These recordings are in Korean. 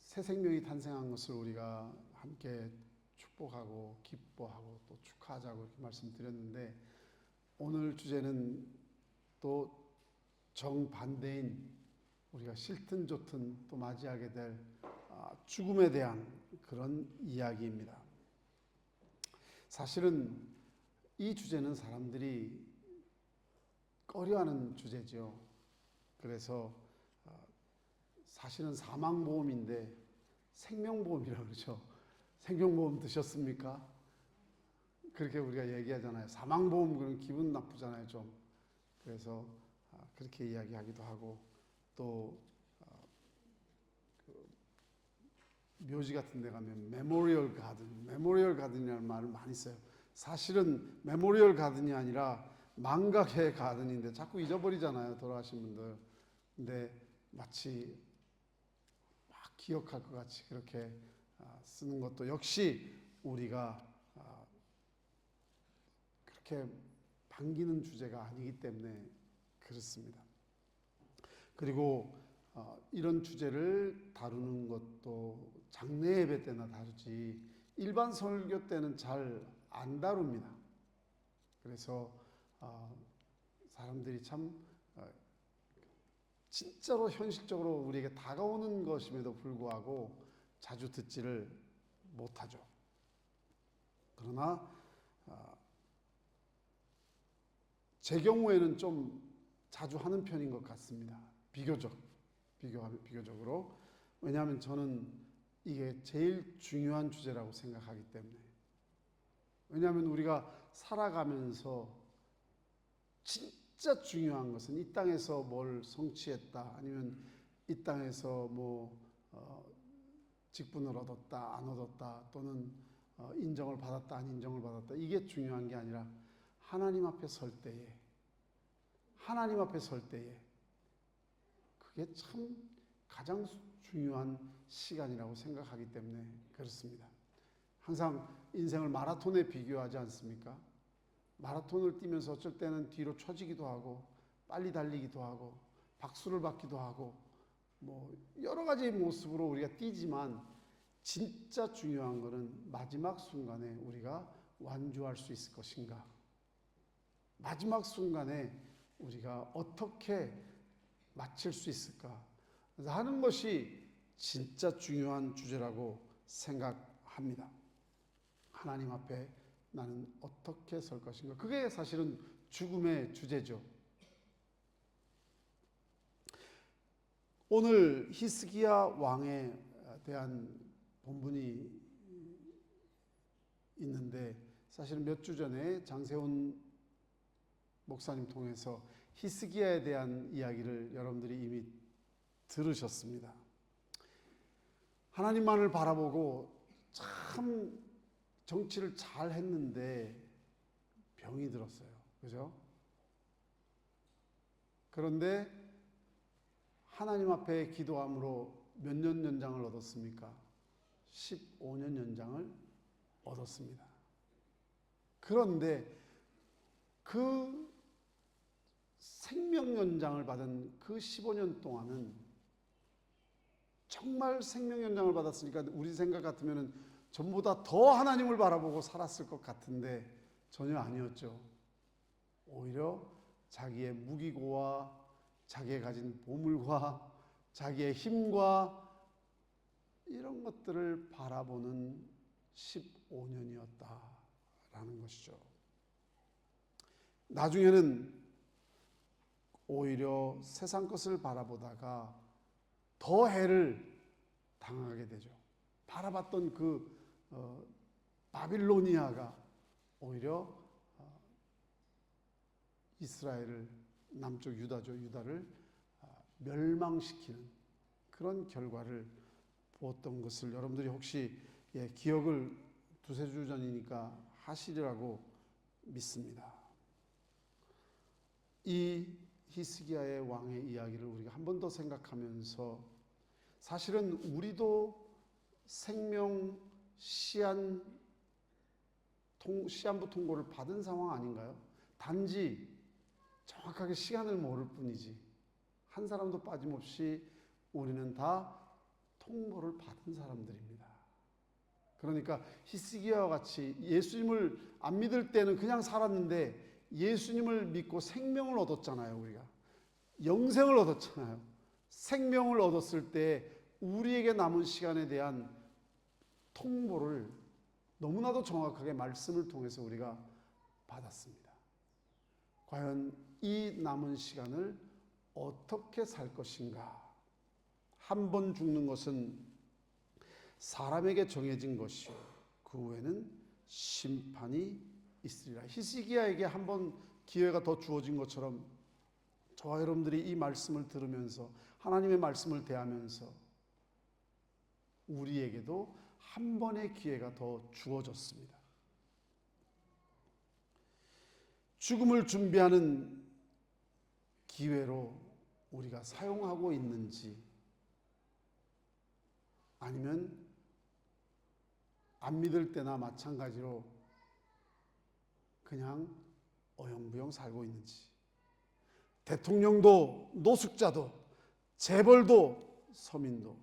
새 생명이 탄생한 것을 우리가 함께 축복하고 기뻐하고 또 축하하자고 이렇게 말씀드렸는데, 오늘 주제는 또 정반대인 우리가 싫든 좋든 또 맞이하게 될 죽음에 대한 그런 이야기입니다. 사실은 이 주제는 사람들이 꺼려하는 주제죠. 그래서 사실은 사망보험인데 생명보험이라고 그러죠. 생명보험 드셨습니까? 그렇게 우리가 얘기하잖아요. 사망보험 그러면 기분 나쁘잖아요, 좀. 그래서 그렇게 이야기하기도 하고, 또 묘지 같은 데 가면 메모리얼 가든이라는 말을 많이 써요. 사실은 메모리얼 가든이 아니라 망각의 가든인데 자꾸 잊어버리잖아요, 돌아가신 분들. 근데 마치 막 기억할 것 같이 그렇게 쓰는 것도 역시 우리가 그렇게 반기는 주제가 아니기 때문에 그렇습니다. 그리고 이런 주제를 다루는 것도 장례 예배 때나 다루지 일반 설교 때는 잘 안 다룹니다. 그래서 사람들이 참 진짜로 현실적으로 우리에게 다가오는 것임에도 불구하고 자주 듣지를 못하죠. 그러나 제 경우에는 좀 자주 하는 편인 것 같습니다. 비교적으로. 왜냐하면 저는 이게 제일 중요한 주제라고 생각하기 때문에. 왜냐하면 우리가 살아가면서 진짜 중요한 것은 이 땅에서 뭘 성취했다, 아니면 이 땅에서 직분을 얻었다, 안 얻었다, 또는 인정을 받았다, 안 인정을 받았다, 이게 중요한 게 아니라 하나님 앞에 설 때에 그게 참 가장 중요한 시간이라고 생각하기 때문에 그렇습니다. 항상 인생을 마라톤에 비교하지 않습니까? 마라톤을 뛰면서 어쩔 때는 뒤로 처지기도 하고 빨리 달리기도 하고 박수를 받기도 하고 여러 가지 모습으로 우리가 뛰지만, 진짜 중요한 것은 마지막 순간에 우리가 완주할 수 있을 것인가, 마지막 순간에 우리가 어떻게 마칠 수 있을까 하는 것이 진짜 중요한 주제라고 생각합니다. 하나님 앞에 나는 어떻게 설 것인가, 그게 사실은 죽음의 주제죠. 오늘 히스기야 왕에 대한 본문이 있는데, 사실 몇 주 전에 장세훈 목사님 통해서 히스기야에 대한 이야기를 여러분들이 이미 들으셨습니다. 하나님만을 바라보고 참 정치를 잘 했는데 병이 들었어요. 그죠? 그런데 하나님 앞에 기도함으로 몇 년 연장을 얻었습니까? 15년 연장을 얻었습니다. 그런데 그 생명 연장을 받은 그 15년 동안은 정말 생명 연장을 받았으니까 우리 생각 같으면 전보다 더 하나님을 바라보고 살았을 것 같은데 전혀 아니었죠. 오히려 자기의 무기고와 자기의 가진 보물과 자기의 힘과 이런 것들을 바라보는 15년이었다라는 것이죠. 나중에는 오히려 세상 것을 바라보다가 더 해를 당하게 되죠. 바라봤던 그 바빌로니아가 오히려 이스라엘을, 남쪽 유다를 멸망시키는 그런 결과를 보았던 것을 여러분들이 혹시 기억을 두세 주 전이니까 하시리라고 믿습니다. 이 히스기야의 왕의 이야기를 우리가 한 번 더 생각하면서, 사실은 우리도 생명 시한부 통고를 받은 상황 아닌가요? 단지 정확하게 시간을 모를 뿐이지 한 사람도 빠짐없이 우리는 다 통보를 받은 사람들입니다. 그러니까 히스기야와 같이 예수님을 안 믿을 때는 그냥 살았는데 예수님을 믿고 생명을 얻었잖아요. 우리가 영생을 얻었잖아요. 생명을 얻었을 때 우리에게 남은 시간에 대한 통보를 너무나도 정확하게 말씀을 통해서 우리가 받았습니다. 과연 이 남은 시간을 어떻게 살 것인가? 한 번 죽는 것은 사람에게 정해진 것이요 그 후에는 심판이 있으리라. 히스기야에게 한 번 기회가 더 주어진 것처럼 저와 여러분들이 이 말씀을 들으면서 하나님의 말씀을 대하면서 우리에게도 한 번의 기회가 더 주어졌습니다. 죽음을 준비하는 기회로 우리가 사용하고 있는지 아니면 안 믿을 때나 마찬가지로 그냥 어영부영 살고 있는지, 대통령도 노숙자도 재벌도 서민도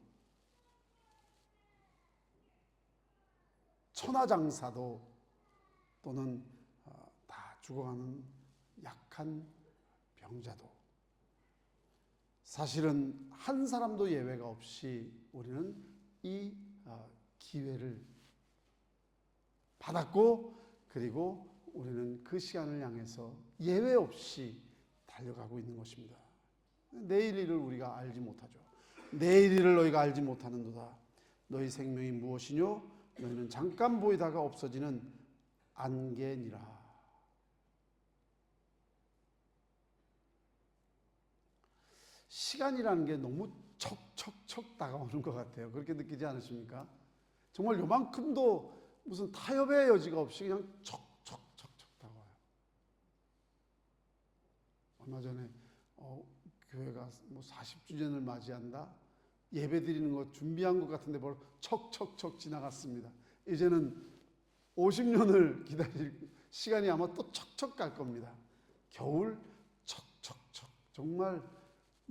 천하장사도 또는 다 죽어가는 약한 병자도 사실은 한 사람도 예외가 없이 우리는 이 기회를 받았고 그리고 우리는 그 시간을 향해서 예외 없이 달려가고 있는 것입니다. 내일 일을 우리가 알지 못하죠. 내일 일을 너희가 알지 못하는도다. 너희 생명이 무엇이뇨? 너희는 잠깐 보이다가 없어지는 안개니라. 시간이라는 게 너무 척척척 다가오는 것 같아요. 그렇게 느끼지 않으십니까? 정말 요만큼도 무슨 타협의 여지가 없이 그냥 척척척척 다가와요. 얼마 전에 교회가 뭐 40주년을 맞이한다? 예배 드리는 거 준비한 것 같은데 바로 척척척 지나갔습니다. 이제는 50년을 기다릴 시간이 아마 또 척척 갈 겁니다. 겨울 척척척 정말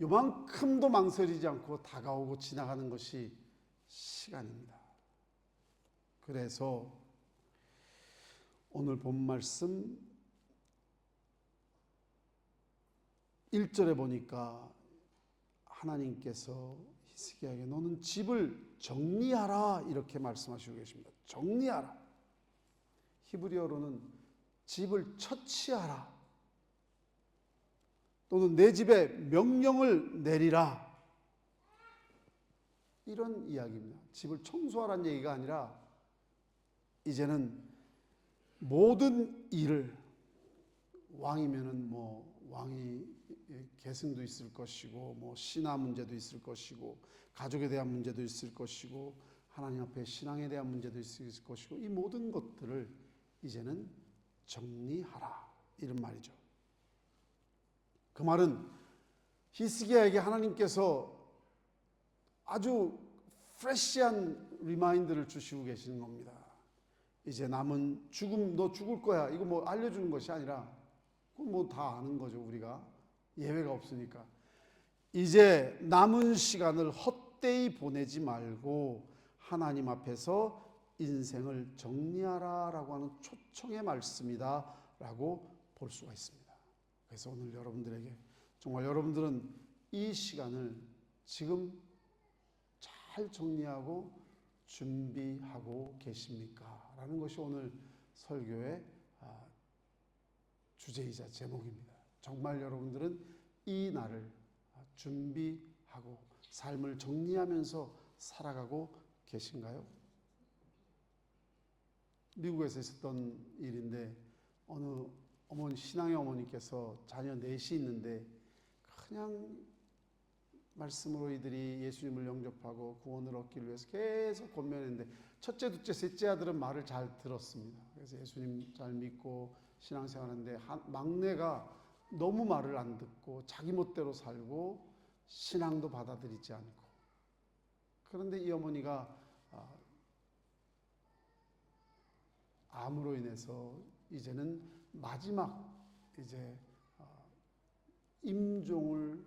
요만큼도 망설이지 않고 다가오고 지나가는 것이 시간입니다. 그래서 오늘 본 말씀 1절에 보니까 하나님께서 히스기야에게 너는 집을 정리하라 이렇게 말씀하시고 계십니다. 정리하라. 히브리어로는 집을 처치하라 또는 내 집에 명령을 내리라 이런 이야기입니다. 집을 청소하라는 얘기가 아니라 이제는 모든 일을 왕이면은 뭐 왕이 계승도 있을 것이고 뭐 신화 문제도 있을 것이고 가족에 대한 문제도 있을 것이고 하나님 앞에 신앙에 대한 문제도 있을 것이고 이 모든 것들을 이제는 정리하라 이런 말이죠. 그 말은 히스기야에게 하나님께서 아주 프레시한 리마인드를 주시고 계시는 겁니다. 이제 남은 죽음 너 죽을 거야 이거 뭐 알려주는 것이 아니라 그건 뭐 다 아는 거죠. 우리가 예외가 없으니까 이제 남은 시간을 헛되이 보내지 말고 하나님 앞에서 인생을 정리하라 라고 하는 초청의 말씀이다 라고 볼 수가 있습니다. 그래서 오늘 여러분들에게 정말 여러분들은 이 시간을 지금 잘 정리하고 준비하고 계십니까? 라는 것이 오늘 설교의 주제이자 제목입니다. 정말 여러분들은 이 날을 준비하고 삶을 정리하면서 살아가고 계신가요? 미국에서 있었던 일인데 어느 신앙의 어머니께서 자녀 넷이 있는데 그냥 말씀으로 이들이 예수님을 영접하고 구원을 얻기 위해서 계속 권면했는데 첫째, 둘째, 셋째 아들은 말을 잘 들었습니다. 그래서 예수님 잘 믿고 신앙생활하는데 막내가 너무 말을 안 듣고 자기 멋대로 살고 신앙도 받아들이지 않고 그런데 이 어머니가 암으로 인해서 이제는 마지막 이제 임종을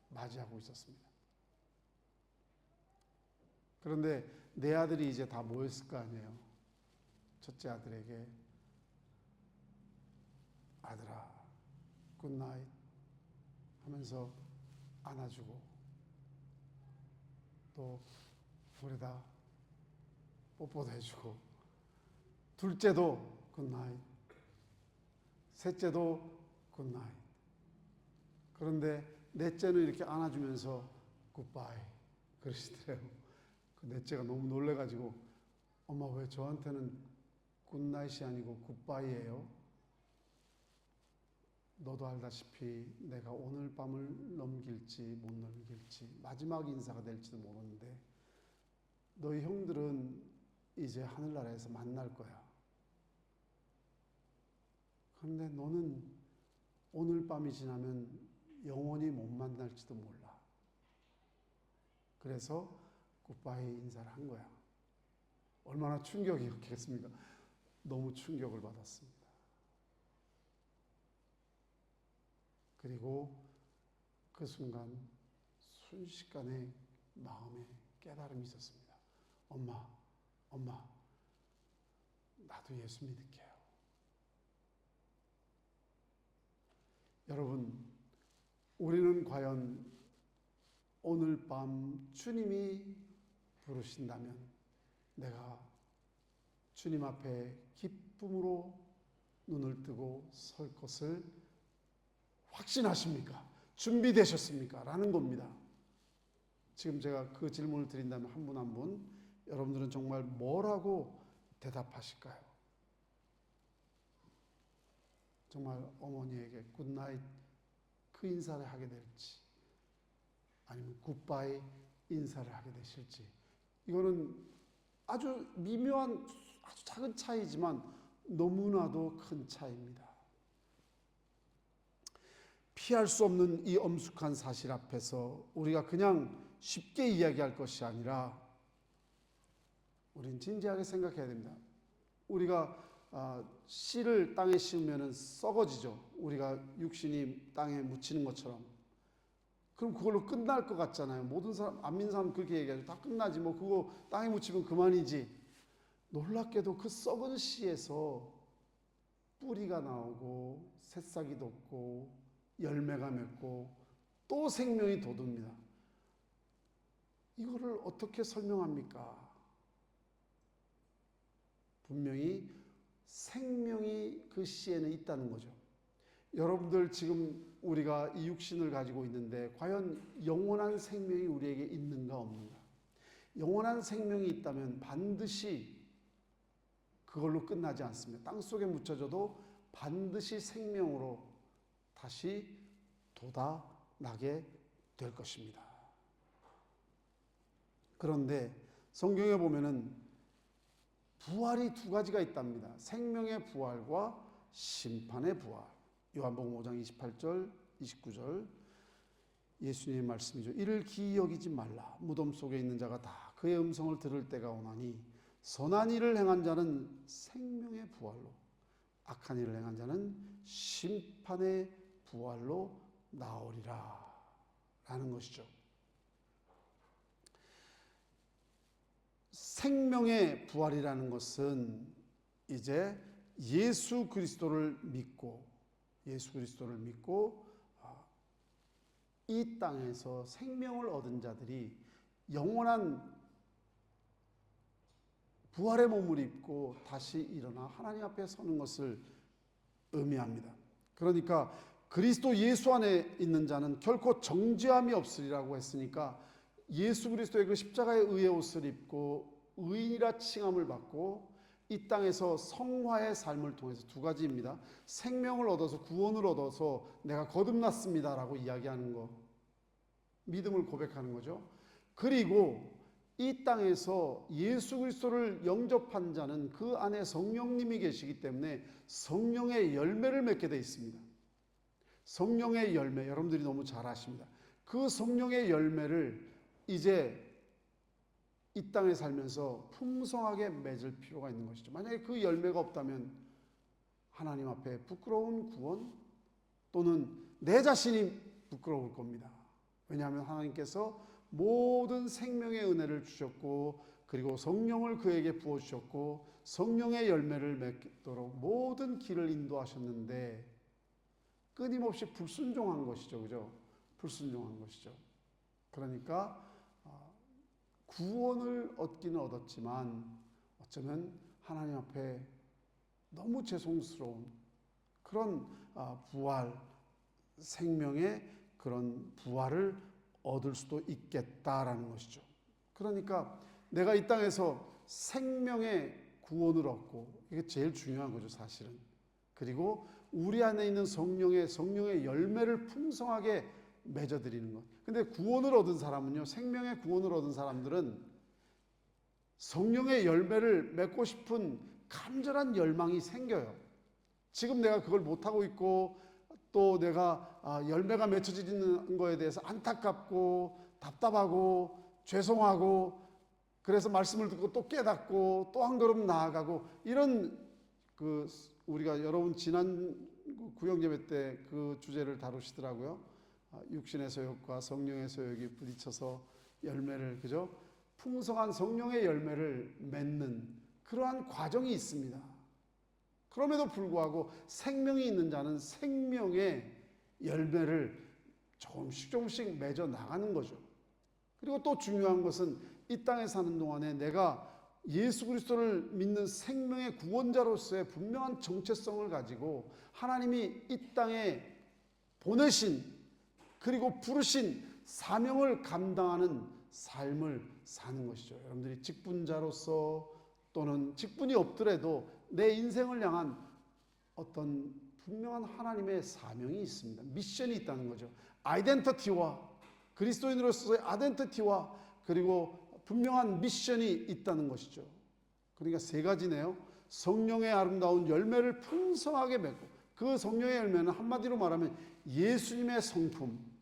맞이하고 있었습니다. 그런데 내 아들이 이제 다 모였을 거 아니에요. 첫째 아들에게 아들아 굿나잇 하면서 안아주고, 또 우리다 뽀뽀도 해주고, 둘째도 굿나잇, 셋째도 굿나잇. 그런데 넷째는 이렇게 안아주면서 굿바이 그러시더래요. 그 넷째가 너무 놀래가지고 엄마 왜 저한테는 굿나잇이 아니고 굿바이예요? 너도 알다시피 내가 오늘 밤을 넘길지 못 넘길지 마지막 인사가 될지도 모르는데 너희 형들은 이제 하늘나라에서 만날 거야. 그런데 너는 오늘 밤이 지나면 영원히 못 만날지도 몰라. 그래서 굿바이 인사를 한 거야. 얼마나 충격이었겠습니까? 너무 충격을 받았습니다. 그리고 그 순간 순식간에 마음에 깨달음이 있었습니다. 엄마, 나도 예수 믿을게요. 여러분, 우리는 과연 오늘 밤 주님이 부르신다면 내가 주님 앞에 기쁨으로 눈을 뜨고 설 것을 확신하십니까? 준비되셨습니까? 라는 겁니다. 지금 제가 그 질문을 드린다면 한 분 한 분 여러분들은 정말 뭐라고 대답하실까요? 정말 어머니에게 굿나잇 그 인사를 하게 될지, 아니면 굿바이 인사를 하게 되실지, 이거는 아주 미묘한 아주 작은 차이지만 너무나도 큰 차이입니다. 피할 수 없는 이 엄숙한 사실 앞에서 우리가 그냥 쉽게 이야기할 것이 아니라 우린 진지하게 생각해야 됩니다. 우리가 씨를 땅에 심으면 썩어지죠. 우리가 육신이 땅에 묻히는 것처럼. 그럼 그걸로 끝날 것 같잖아요. 모든 사람, 안 믿는 사람 그렇게 얘기하죠. 다 끝나지 뭐 그거 땅에 묻히면 그만이지. 놀랍게도 그 썩은 씨에서 뿌리가 나오고 새싹이 돋고 열매가 맺고 또 생명이 돋습니다. 이거를 어떻게 설명합니까? 분명히 생명이 그 씨에는 있다는 거죠. 여러분들 지금 우리가 이 육신을 가지고 있는데 과연 영원한 생명이 우리에게 있는가 없는가? 영원한 생명이 있다면 반드시 그걸로 끝나지 않습니다. 땅속에 묻혀져도 반드시 생명으로 다시 돋아나게 될 것입니다. 그런데 성경에 보면은 부활이 두 가지가 있답니다. 생명의 부활과 심판의 부활. 요한복음 5장 28절, 29절 예수님의 말씀이죠. 이를 기이 여기지 말라. 무덤 속에 있는 자가 다 그의 음성을 들을 때가 오나니 선한 일을 행한 자는 생명의 부활로, 악한 일을 행한 자는 심판의 부활로 나오리라 라는 것이죠. 생명의 부활이라는 것은 이제 예수 그리스도를 믿고 이 땅에서 생명을 얻은 자들이 영원한 부활의 몸을 입고 다시 일어나 하나님 앞에 서는 것을 의미합니다. 그러니까 그리스도 예수 안에 있는 자는 결코 정죄함이 없으리라고 했으니까 예수 그리스도의 그 십자가의 의의 옷을 입고 의인이라 칭함을 받고 이 땅에서 성화의 삶을 통해서 두 가지입니다. 생명을 얻어서 구원을 얻어서 내가 거듭났습니다라고 이야기하는 거, 믿음을 고백하는 거죠. 그리고 이 땅에서 예수 그리스도를 영접한 자는 그 안에 성령님이 계시기 때문에 성령의 열매를 맺게 되어 있습니다. 성령의 열매, 여러분들이 너무 잘 아십니다. 그 성령의 열매를 이제 이 땅에 살면서 풍성하게 맺을 필요가 있는 것이죠. 만약에 그 열매가 없다면 하나님 앞에 부끄러운 구원 또는 내 자신이 부끄러울 겁니다. 왜냐하면 하나님께서 모든 생명의 은혜를 주셨고, 그리고 성령을 그에게 부어주셨고, 성령의 열매를 맺도록 모든 길을 인도하셨는데 끊임없이 불순종한 것이죠. 그죠? 불순종한 것이죠. 그러니까 구원을 얻기는 얻었지만 어쩌면 하나님 앞에 너무 죄송스러운 그런 부활, 생명의 그런 부활을 얻을 수도 있겠다라는 것이죠. 그러니까 내가 이 땅에서 생명의 구원을 얻고, 이게 제일 중요한 거죠, 사실은. 그리고 우리 안에 있는 성령의 열매를 풍성하게 맺어드리는 것. 근데 구원을 얻은 사람은요, 생명의 구원을 얻은 사람들은 성령의 열매를 맺고 싶은 간절한 열망이 생겨요. 지금 내가 그걸 못하고 있고, 또 내가 열매가 맺혀지는 거에 대해서 안타깝고 답답하고 죄송하고, 그래서 말씀을 듣고 또 깨닫고 또 한 걸음 나아가고, 이런 우리가 여러분 지난 구영예배 때 그 주제를 다루시더라고요. 육신의 소욕과 성령의 소욕이 부딪혀서 열매를, 그죠? 풍성한 성령의 열매를 맺는 그러한 과정이 있습니다. 그럼에도 불구하고 생명이 있는 자는 생명의 열매를 조금씩 맺어 나가는 거죠. 그리고 또 중요한 것은 이 땅에 사는 동안에 내가 예수 그리스도를 믿는 생명의 구원자로서의 분명한 정체성을 가지고 하나님이 이 땅에 보내신, 그리고 부르신 사명을 감당하는 삶을 사는 것이죠. 여러분들이 직분자로서, 또는 직분이 없더라도 내 인생을 향한 어떤 분명한 하나님의 사명이 있습니다. 미션이 있다는 거죠. 아이덴티티와, 그리스도인으로서의 아이덴티티와, 그리고 분명한 미션이 있다는 것이죠. 그러니까 세 가지네요. 성령의 아름다운 열매를 풍성하게 맺고, 그 성령의 열매는 한마디로 말하면 예수님의 성품,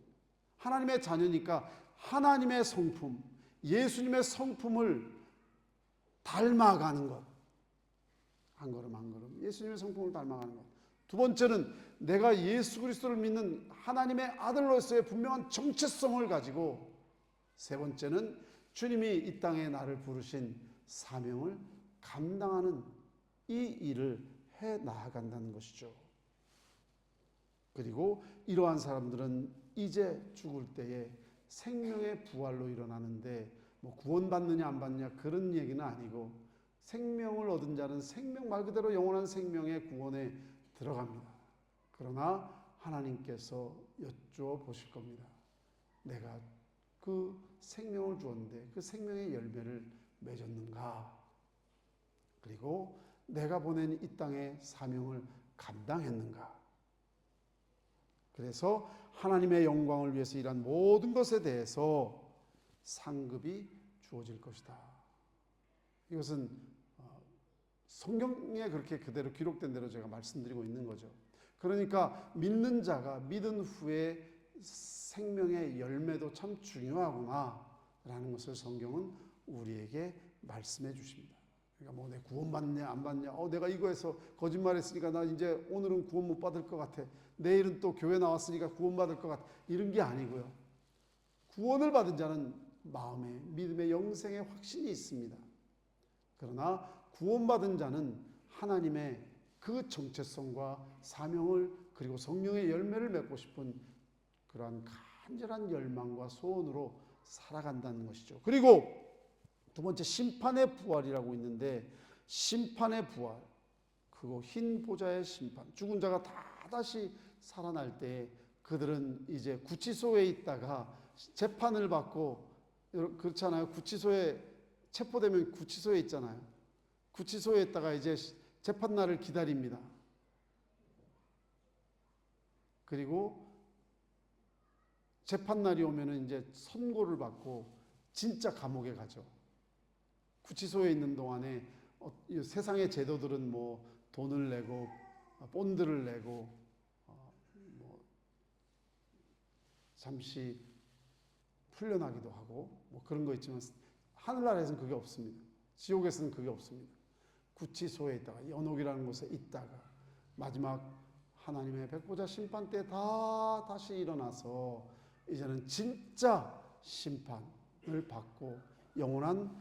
하나님의 자녀니까 하나님의 성품, 예수님의 성품을 닮아가는 것. 한 걸음 한 걸음 예수님의 성품을 닮아가는 것. 두 번째는 내가 예수 그리스도를 믿는 하나님의 아들로서의 분명한 정체성을 가지고, 세 번째는 주님이 이 땅에 나를 부르신 사명을 감당하는 이 일을 해 나아간다는 것이죠. 그리고 이러한 사람들은 이제 죽을 때에 생명의 부활로 일어나는데, 뭐 구원받느냐 안 받느냐 그런 얘기는 아니고, 생명을 얻은 자는 생명 말 그대로 영원한 생명의 구원에 들어갑니다. 그러나 하나님께서 여쭈어 보실 겁니다. 내가 그 생명을 주었는데 그 생명의 열매를 맺었는가? 그리고 내가 보낸 이 땅의 사명을 감당했는가? 그래서 하나님의 영광을 위해서 일한 모든 것에 대해서 상급이 주어질 것이다. 이것은 성경에 그렇게 그대로 기록된 대로 제가 말씀드리고 있는 거죠. 그러니까 믿는 자가 믿은 후에 생명의 열매도 참 중요하구나 라는 것을 성경은 우리에게 말씀해 주십니다. 그러니까 뭐 내 구원 받냐 안 받냐, 내가 이거에서 거짓말했으니까 나 이제 오늘은 구원 못 받을 것 같아, 내일은 또 교회 나왔으니까 구원 받을 것 같아, 이런 게 아니고요. 구원을 받은 자는 마음에 믿음의 영생의 확신이 있습니다. 그러나 구원받은 자는 하나님의 그 정체성과 사명을, 그리고 성령의 열매를 맺고 싶은 그러한 간절한 열망과 소원으로 살아간다는 것이죠. 그리고 두 번째, 심판의 부활이라고 있는데, 심판의 부활, 그거 흰 보좌의 심판, 죽은 자가 다 다시 살아날 때 그들은 이제 구치소에 있다가 재판을 받고, 그렇잖아요. 구치소에 체포되면 구치소에 있잖아요. 구치소에 있다가 이제 재판날을 기다립니다. 그리고 재판날이 오면은 이제 선고를 받고 진짜 감옥에 가죠. 구치소에 있는 동안에 세상의 제도들은 뭐 돈을 내고 본드를 내고 뭐 잠시 풀려나기도 하고 뭐 그런 거 있지만, 하늘나라에서는 그게 없습니다. 지옥에서는 그게 없습니다. 구치소에 있다가, 연옥이라는 곳에 있다가 마지막 하나님의 백보자 심판 때 다시 일어나서 이제는 진짜 심판, 받고 영원한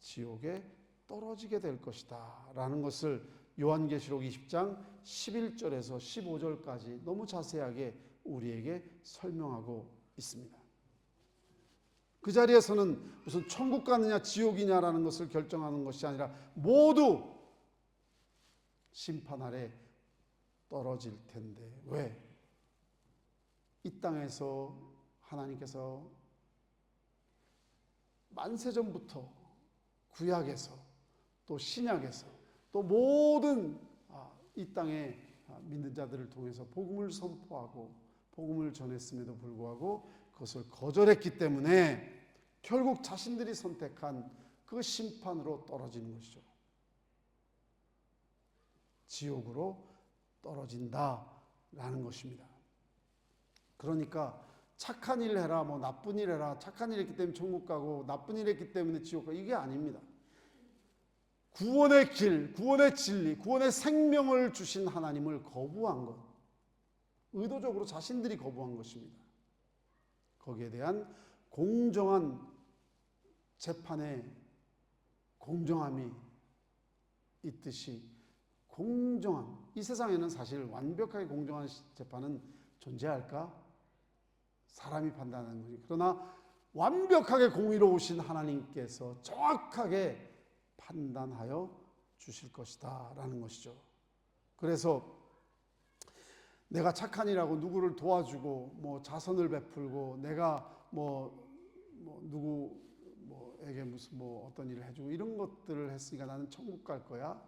지옥에 떨어지게 될 것이다 라는 것을 요한계시록 20장 11절에서 15절까지 너무 자세하게 우리에게 설명하고 있습니다. 그 자리에서는 무슨 천국 가느냐 지옥이냐라는 것을 결정하는 것이 아니라 모두 심판 아래 떨어질 텐데, 왜? 이 땅에서 하나님께서 만세전부터 구약에서 또 신약에서 또 모든 이 땅에 믿는 자들을 통해서 복음을 선포하고 복음을 전했음에도 불구하고 그것을 거절했기 때문에 결국 자신들이 선택한 그 심판으로 떨어지는 것이죠. 지옥으로 떨어진다라는 것입니다. 그러니까 착한 일 해라, 뭐 나쁜 일 해라, 착한 일 했기 때문에 천국 가고 나쁜 일 했기 때문에 지옥 가고, 이게 아닙니다. 구원의 길, 구원의 진리, 구원의 생명을 주신 하나님을 거부한 것, 의도적으로 자신들이 거부한 것입니다. 거기에 대한 공정한 재판의 공정함이 있듯이 공정한, 이 세상에는 사실 완벽하게 공정한 재판은 존재할까? 사람이 판단하는 거지. 그러나 완벽하게 공의로우신 하나님께서 정확하게 판단하여 주실 것이다 라는 것이죠. 그래서 내가 착한 일하고 누구를 도와주고 뭐 자선을 베풀고 내가 누구에게 무슨 어떤 일을 해주고 이런 것들을 했으니까 나는 천국 갈 거야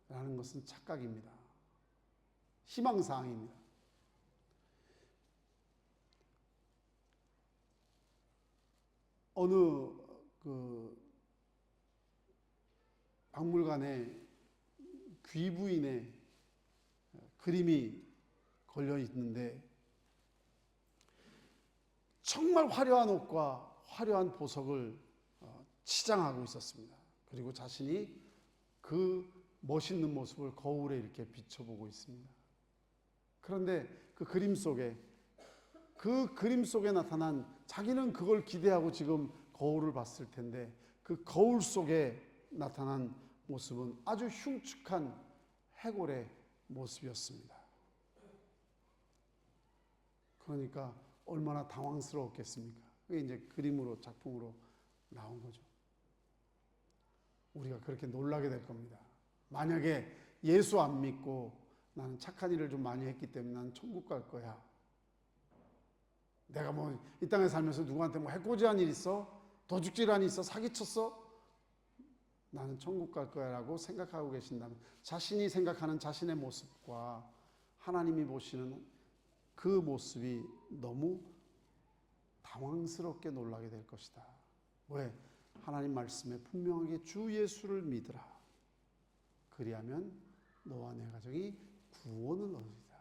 라는 것은 착각입니다. 희망사항입니다. 어느 박물관에 귀부인의 그림이 걸려 있는데 정말 화려한 옷과 화려한 보석을 치장하고 있었습니다. 그리고 자신이 그 멋있는 모습을 거울에 이렇게 비춰보고 있습니다. 그런데 그 그림 속에 나타난, 자기는 그걸 기대하고 지금 거울을 봤을 텐데 그 거울 속에 나타난 모습은 아주 흉측한 해골의 모습이었습니다. 그러니까 얼마나 당황스러웠겠습니까? 그게 이제 그림으로, 작품으로 나온 거죠. 우리가 그렇게 놀라게 될 겁니다. 만약에 예수 안 믿고 나는 착한 일을 좀 많이 했기 때문에 나는 천국 갈 거야. 내가 이 땅에 살면서 누구한테 해코지한 일 있어? 도둑질한 일 있어? 사기쳤어? 나는 천국 갈 거야 라고 생각하고 계신다면, 자신이 생각하는 자신의 모습과 하나님이 보시는 그 모습이 너무 당황스럽게 놀라게 될 것이다. 왜? 하나님 말씀에 분명하게 주 예수를 믿으라. 그리하면 너와 내 가정이 구원을 얻으리라.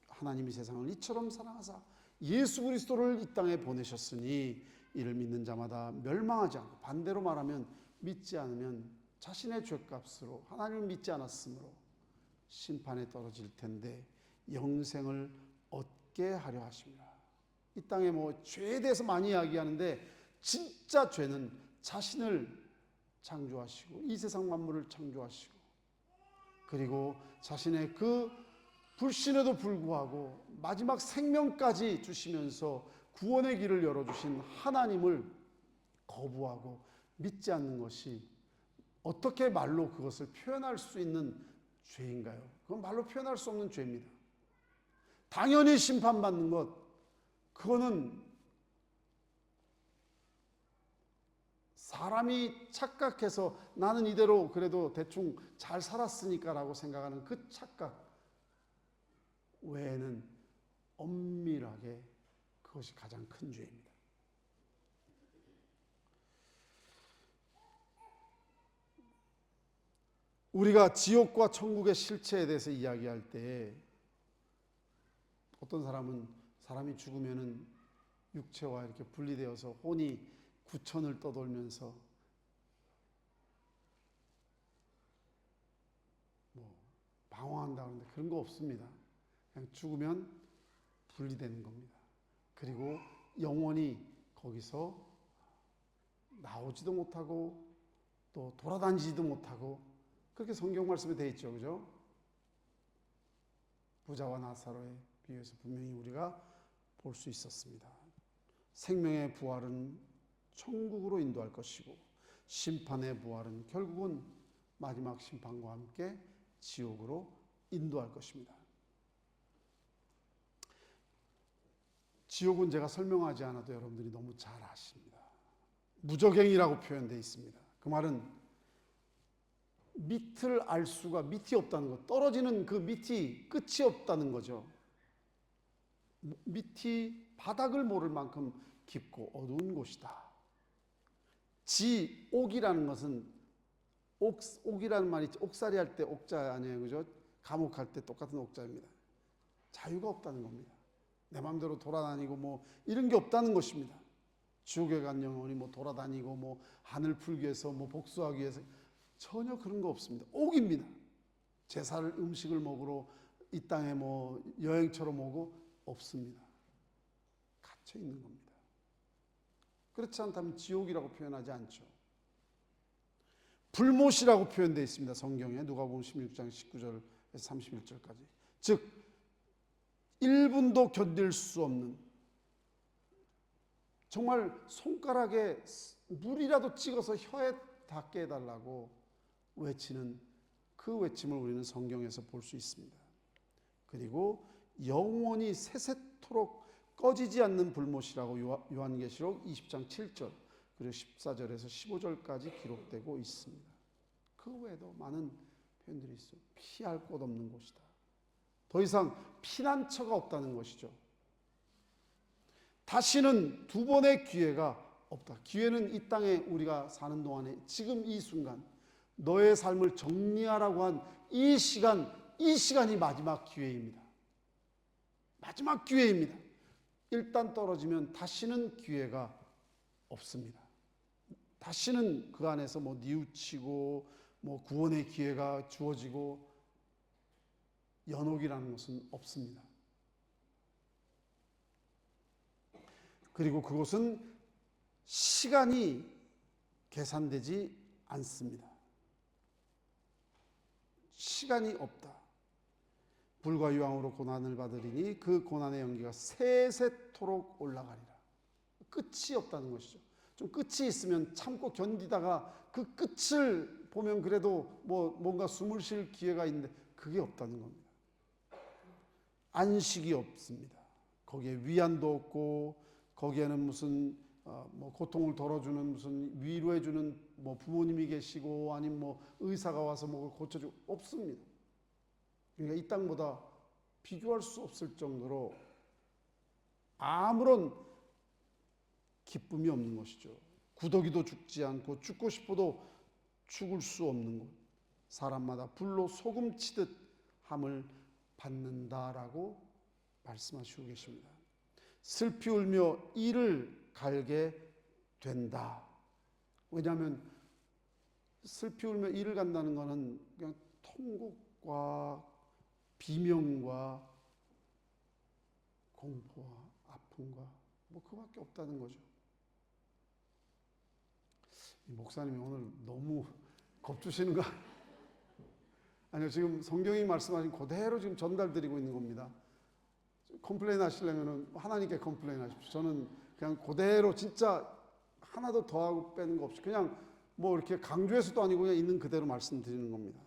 하나님이 세상을 이처럼 사랑하사 예수 그리스도를 이 땅에 보내셨으니 이를 믿는 자마다 멸망하지 않고, 반대로 말하면 믿지 않으면 자신의 죄값으로, 하나님을 믿지 않았으므로 심판에 떨어질 텐데 영생을 얻게 하려 하십니다. 이 땅에 죄에 대해서 많이 이야기하는데 진짜 죄는 자신을 창조하시고 이 세상 만물을 창조하시고 그리고 자신의 그 불신에도 불구하고 마지막 생명까지 주시면서 구원의 길을 열어주신 하나님을 거부하고 믿지 않는 것이 어떻게 말로 그것을 표현할 수 있는 죄인가요? 그건 말로 표현할 수 없는 죄입니다. 당연히 심판받는 것, 그거는 사람이 착각해서 나는 이대로 그래도 대충 잘 살았으니까 라고 생각하는 그 착각 외에는 엄밀하게 그것이 가장 큰 죄입니다. 우리가 지옥과 천국의 실체에 대해서 이야기할 때 어떤 사람은 사람이 죽으면은 육체와 이렇게 분리되어서 혼이 구천을 떠돌면서 방황한다 그러는데 그런 거 없습니다. 그냥 죽으면 분리되는 겁니다. 그리고 영원히 거기서 나오지도 못하고 또 돌아다니지도 못하고 그렇게 성경 말씀에 되어 있죠. 그죠? 부자와 나사로의 비유에서 분명히 우리가 볼 수 있었습니다. 생명의 부활은 천국으로 인도할 것이고 심판의 부활은 결국은 마지막 심판과 함께 지옥으로 인도할 것입니다. 지옥은 제가 설명하지 않아도 여러분들이 너무 잘 아십니다. 무저갱이라고 표현되어 있습니다. 그 말은 밑을 알 수가 밑이 없다는 것, 떨어지는 그 밑이 끝이 없다는 거죠. 밑이 바닥을 모를 만큼 깊고 어두운 곳이다. 지옥이라는 것은 옥이라는 말이 옥살이 할 때 옥자 아니에요, 그죠? 감옥할 때 똑같은 옥자입니다. 자유가 없다는 겁니다. 내 마음대로 돌아다니고 뭐 이런 게 없다는 것입니다. 지옥에 간 영혼이 뭐 돌아다니고 뭐 한을 풀기 위해서 뭐 복수하기 위해서 전혀 그런 거 없습니다. 옥입니다. 제사를 음식을 먹으러 이 땅에 뭐 여행처럼 오고 없습니다. 갇혀 있는 겁니다. 그렇지 않다면 지옥이라고 표현하지 않죠. 불못이라고 표현되어 있습니다. 성경에 누가복음 16장 19절에서 31절까지. 즉 1분도 견딜 수 없는, 정말 손가락에 물이라도 찍어서 혀에 닿게 해달라고 외치는 그 외침을 우리는 성경에서 볼 수 있습니다. 그리고 영원히 세세토록 꺼지지 않는 불못이라고 요한계시록 20장 7절 그리고 14절에서 15절까지 기록되고 있습니다. 그 외에도 많은 표현들이 있어요. 피할 곳 없는 곳이다. 더 이상 피난처가 없다는 것이죠. 다시는 두 번의 기회가 없다. 기회는 이 땅에 우리가 사는 동안에 지금 이 순간 너의 삶을 정리하라고 한 이 시간이 마지막 기회입니다. 마지막 기회입니다. 일단 떨어지면 다시는 기회가 없습니다. 다시는 그 안에서 뭐 뉘우치고 뭐 구원의 기회가 주어지고 연옥이라는 것은 없습니다. 그리고 그것은 시간이 계산되지 않습니다. 시간이 없다. 불과 유황으로 고난을 받으리니 그 고난의 연기가 세세토록 올라가리라. 끝이 없다는 것이죠. 좀 끝이 있으면 참고 견디다가 그 끝을 보면 그래도 뭔가 숨을 쉴 기회가 있는데 그게 없다는 겁니다. 안식이 없습니다. 거기에 위안도 없고 거기에는 무슨 뭐 고통을 덜어주는 무슨 위로해주는 뭐 부모님이 계시고 아니면 뭐 의사가 와서 뭐 고쳐주고 없습니다. 그러니까 이 땅보다 비교할 수 없을 정도로 아무런 기쁨이 없는 것이죠. 구더기도 죽지 않고 죽고 싶어도 죽을 수 없는 것. 사람마다 불로 소금 치듯 함을 받는다라고 말씀하시고 계십니다. 슬피 울며 이를 갈게 된다. 왜냐하면 슬피 울며 이를 간다는 것은 그냥 통곡과 비명과 공포와 아픔과 뭐 그밖에 없다는 거죠. 목사님이 오늘 너무 겁주시는 거 아니요, 지금 성경이 말씀하신 그대로 지금 전달드리고 있는 겁니다. 컴플레인 하시려면 하나님께 컴플레인 하십시오. 저는 그냥 그대로 진짜 하나도 더하고 빼는 거 없이 그냥 뭐 이렇게 강조해서도 아니고 그냥 있는 그대로 말씀드리는 겁니다.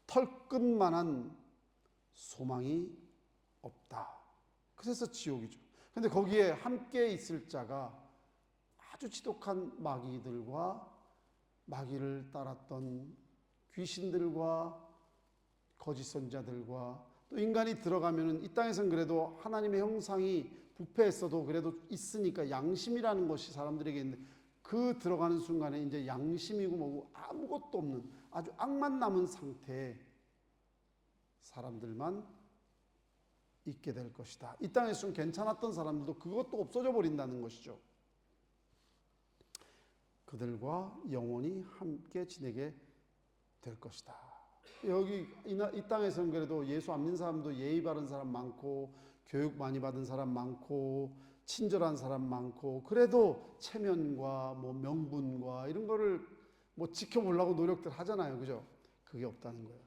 털끝만한 소망이 없다. 그래서 지옥이죠. 근데 거기에 함께 있을 자가 아주 지독한 마귀들과 마귀를 따랐던 귀신들과 거짓 선자들과 또 인간이 들어가면은 이 땅에서는 그래도 하나님의 형상이 부패했어도 그래도 있으니까 양심이라는 것이 사람들에게 있는데 그 들어가는 순간에 이제 양심이고 뭐고 아무것도 없는 아주 악만 남은 상태에 사람들만 있게 될 것이다. 이 땅에서 좀 괜찮았던 사람들도 그것도 없어져 버린다는 것이죠. 그들과 영원히 함께 지내게 될 것이다. 여기 이 땅에서는 그래도 예수 안 믿는 사람도 예의 바른 사람 많고 교육 많이 받은 사람 많고 친절한 사람 많고 그래도 체면과 뭐 명분과 이런 거를 뭐 지켜보려고 노력들 하잖아요. 그죠? 그게 없다는 거예요.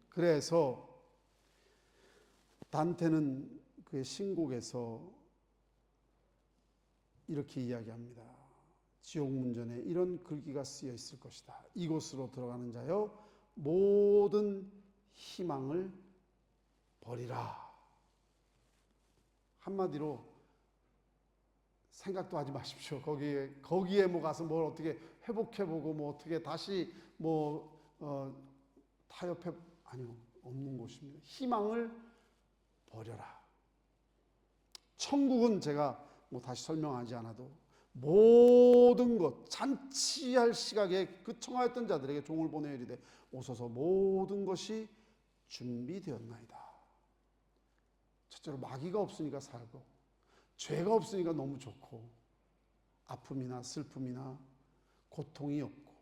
그래서 단테는 그의 신곡에서 이렇게 이야기합니다. 지옥 문전에 이런 글귀가 쓰여 있을 것이다. 이곳으로 들어가는 자여 모든 희망을 버리라. 한마디로 생각도 하지 마십시오. 거기에 뭐 가서 뭘 어떻게 회복해보고 뭐 어떻게 다시 타협해, 아니요, 없는 곳입니다. 희망을 버려라. 천국은 제가 뭐 다시 설명하지 않아도 모든 것, 잔치할 시각에 그 청하였던 자들에게 종을 보내어 이르되 오소서 모든 것이 준비되었나이다. 첫째로 마귀가 없으니까 살고, 죄가 없으니까 너무 좋고, 아픔이나 슬픔이나 고통이 없고,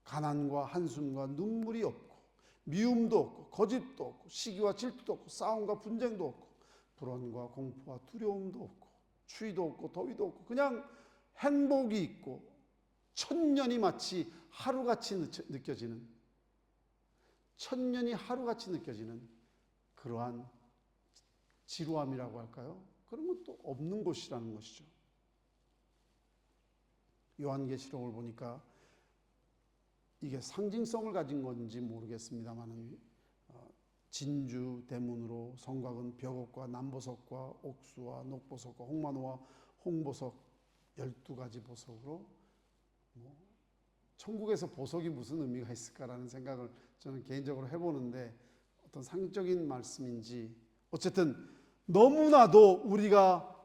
가난과 한숨과 눈물이 없고, 미움도 없고, 거짓도 없고, 시기와 질투도 없고, 싸움과 분쟁도 없고, 불안과 공포와 두려움도 없고, 추위도 없고, 더위도 없고, 그냥 행복이 있고, 천년이 마치 하루같이 느껴지는, 천년이 하루같이 느껴지는 그러한 지루함이라고 할까요? 그런 것도 없는 곳이라는 것이죠. 요한계시록을 보니까 이게 상징성을 가진 건지 모르겠습니다만은 진주 대문으로 성곽은 벽옥과 남보석과 옥수와 녹보석과 홍마노와 홍보석 12가지 보석으로 천국에서 보석이 무슨 의미가 있을까라는 생각을 저는 개인적으로 해보는데 어떤 상징적인 말씀인지 어쨌든 너무나도 우리가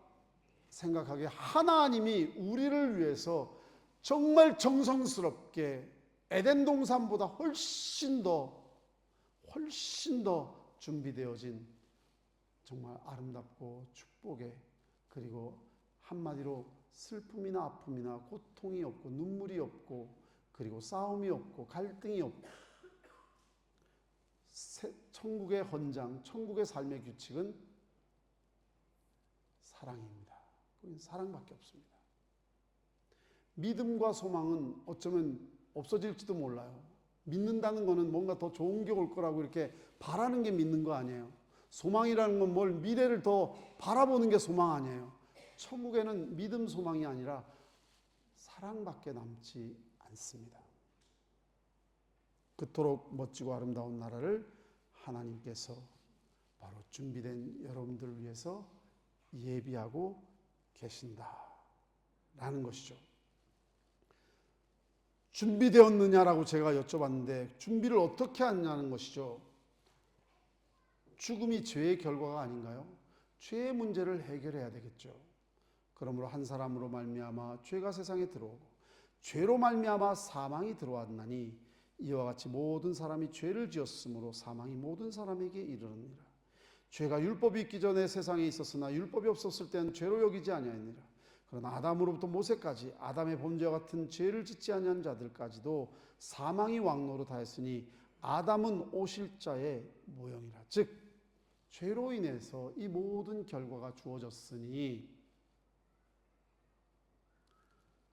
생각하기에 하나님이 우리를 위해서 정말 정성스럽게 에덴 동산보다 훨씬 더 준비되어진 정말 아름답고 축복의, 그리고 한마디로 슬픔이나 아픔이나 고통이 없고 눈물이 없고 그리고 싸움이 없고 갈등이 없고, 천국의 헌장, 천국의 삶의 규칙은 사랑입니다. 그건 사랑밖에 없습니다. 믿음과 소망은 어쩌면 없어질지도 몰라요. 믿는다는 거는 뭔가 더 좋은 게 올 거라고 이렇게 바라는 게 믿는 거 아니에요. 소망이라는 건 뭘 미래를 더 바라보는 게 소망 아니에요. 천국에는 믿음, 소망이 아니라 사랑밖에 남지 않습니다. 그토록 멋지고 아름다운 나라를 하나님께서 바로 준비된 여러분들을 위해서 예비하고 계신다라는 것이죠. 준비되었느냐라고 제가 여쭤봤는데 준비를 어떻게 하느냐는 것이죠. 죽음이 죄의 결과가 아닌가요? 죄의 문제를 해결해야 되겠죠. 그러므로 한 사람으로 말미암아 죄가 세상에 들어오고 죄로 말미암아 사망이 들어왔나니 이와 같이 모든 사람이 죄를 지었으므로 사망이 모든 사람에게 이르느니라. 죄가 율법이 있기 전에 세상에 있었으나 율법이 없었을 때는 죄로 여기지 아니하니라. 그러나 아담으로부터 모세까지 아담의 범죄와 같은 죄를 짓지 아니한 자들까지도 사망이 왕노릇하였으니 아담은 오실 자의 모형이라. 즉 죄로 인해서 이 모든 결과가 주어졌으니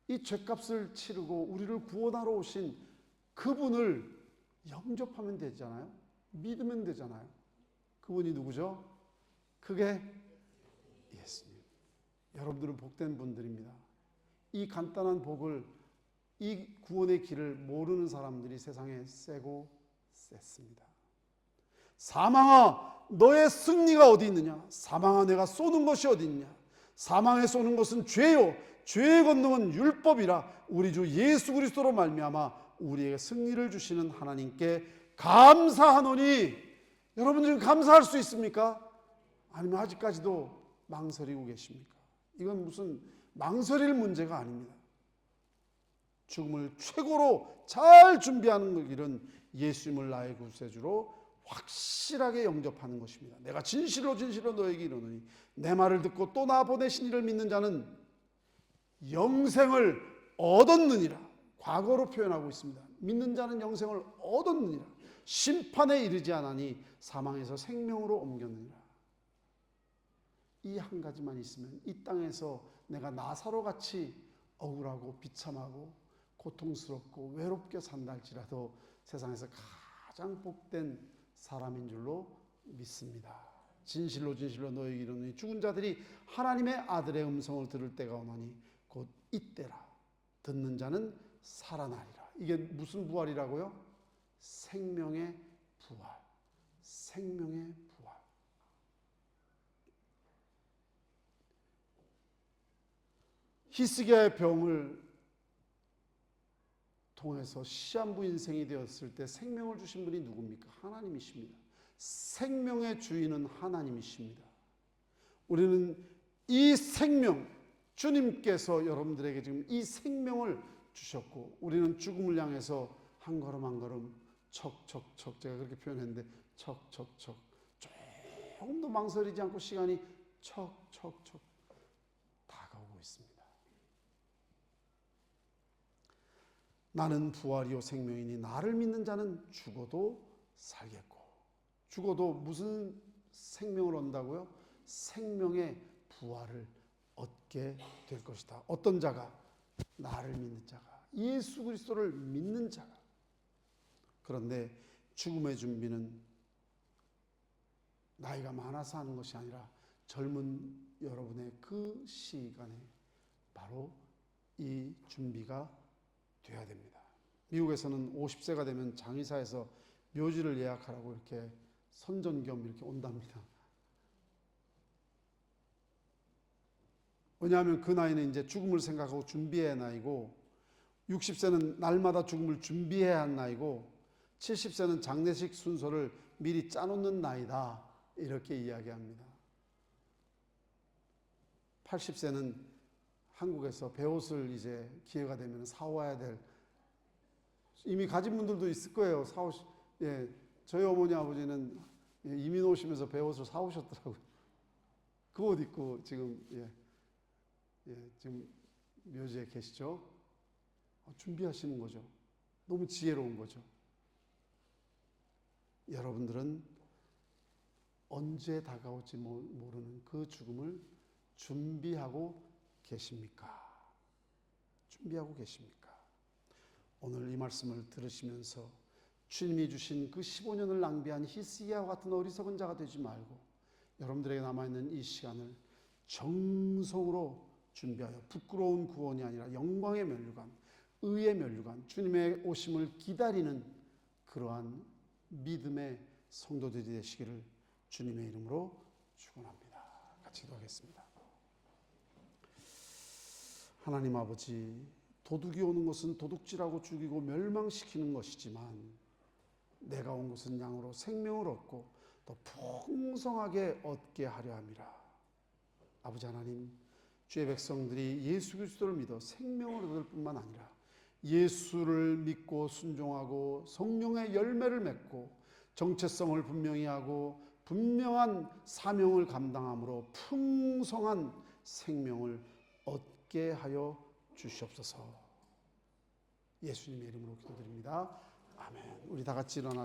이 죄값을 치르고 우리를 구원하러 오신 그분을 영접하면 되잖아요. 믿으면 되잖아요. 그분이 누구죠? 그게 예수님. 여러분들은 복된 분들입니다. 이 간단한 복을, 이 구원의 길을 모르는 사람들이 세상에 세고 셌습니다. 사망아, 너의 승리가 어디 있느냐? 사망아, 내가 쏘는 것이 어디 있냐? 사망에 쏘는 것은 죄요, 죄의 권능은 율법이라. 우리 주 예수 그리스도로 말미암아 우리에게 승리를 주시는 하나님께 감사하노니. 여러분 지금 감사할 수 있습니까? 아니면 아직까지도 망설이고 계십니까? 이건 무슨 망설일 문제가 아닙니다. 죽음을 최고로 잘 준비하는 길은 예수님을 나의 구세주로 확실하게 영접하는 것입니다. 내가 진실로 너에게 이르노니 내 말을 듣고 또 나 보내신 이를 믿는 자는 영생을 얻었느니라. 과거로 표현하고 있습니다. 믿는 자는 영생을 얻었느니라. 심판에 이르지 않으니 사망에서 생명으로 옮겼느니라. 이 한 가지만 있으면 이 땅에서 내가 나사로 같이 억울하고 비참하고 고통스럽고 외롭게 산다 할지라도 세상에서 가장 복된 사람인 줄로 믿습니다. 진실로 진실로 너희에게 이르노니 죽은 자들이 하나님의 아들의 음성을 들을 때가 오나니 곧 이때라. 듣는 자는 살아나리라. 이게 무슨 부활이라고요? 생명의 부활. 생명의 부활. 히스기야의 병을 통해서 시한부 인생이 되었을 때 생명을 주신 분이 누굽니까? 하나님이십니다. 생명의 주인은 하나님이십니다. 우리는 이 생명, 주님께서 여러분들에게 지금 이 생명을 주셨고 우리는 죽음을 향해서 한 걸음 한 걸음 척척척, 제가 그렇게 표현했는데 척척척, 조금도 망설이지 않고 시간이 척척척 다가오고 있습니다. 나는 부활이요 생명이니 나를 믿는 자는 죽어도 살겠고, 죽어도 무슨 생명을 얻는다고요? 생명의 부활을 얻게 될 것이다. 어떤 자가? 나를 믿는 자가, 예수 그리스도를 믿는 자가. 그런데 죽음의 준비는 나이가 많아서 하는 것이 아니라 젊은 여러분의 그 시간에 바로 이 준비가 돼야 됩니다. 미국에서는 50세가 되면 장의사에서 묘지를 예약하라고 이렇게 선전 겸 이렇게 온답니다. 왜냐하면 그 나이는 이제 죽음을 생각하고 준비해야 나이고, 60세는 날마다 죽음을 준비해야 한 나이고, 70세는 장례식 순서를 미리 짜놓는 나이다, 이렇게 이야기합니다. 80세는 한국에서 배옷을 이제 기회가 되면 사와야 될, 이미 가진 분들도 있을 거예요. 예, 저희 어머니 아버지는 이민 오시면서 배옷을 사오셨더라고요. 그 옷 입고 지금 지금 묘지에 계시죠. 준비하시는 거죠. 너무 지혜로운 거죠. 여러분들은 언제 다가올지 모르는 그 죽음을 준비하고 계십니까? 준비하고 계십니까? 오늘 이 말씀을 들으시면서 주님이 주신 그 15년을 낭비한 히스기야와 같은 어리석은 자가 되지 말고 여러분들에게 남아있는 이 시간을 정성으로 준비하여 부끄러운 구원이 아니라 영광의 면류관, 의의 면류관, 주님의 오심을 기다리는 그러한 믿음의 성도들이 되시기를 주님의 이름으로 축원합니다. 같이 기도하겠습니다. 하나님 아버지, 도둑이 오는 것은 도둑질하고 죽이고 멸망시키는 것이지만 내가 온 것은 양으로 생명을 얻고 더 풍성하게 얻게 하려 함이라. 아버지 하나님, 주의 백성들이 예수 그리스도를 믿어 생명을 얻을 뿐만 아니라 예수를 믿고 순종하고 성령의 열매를 맺고 정체성을 분명히 하고 분명한 사명을 감당함으로 풍성한 생명을 얻게 하여 주시옵소서. 예수님의 이름으로 기도드립니다. 아멘. 우리 다 같이 일어나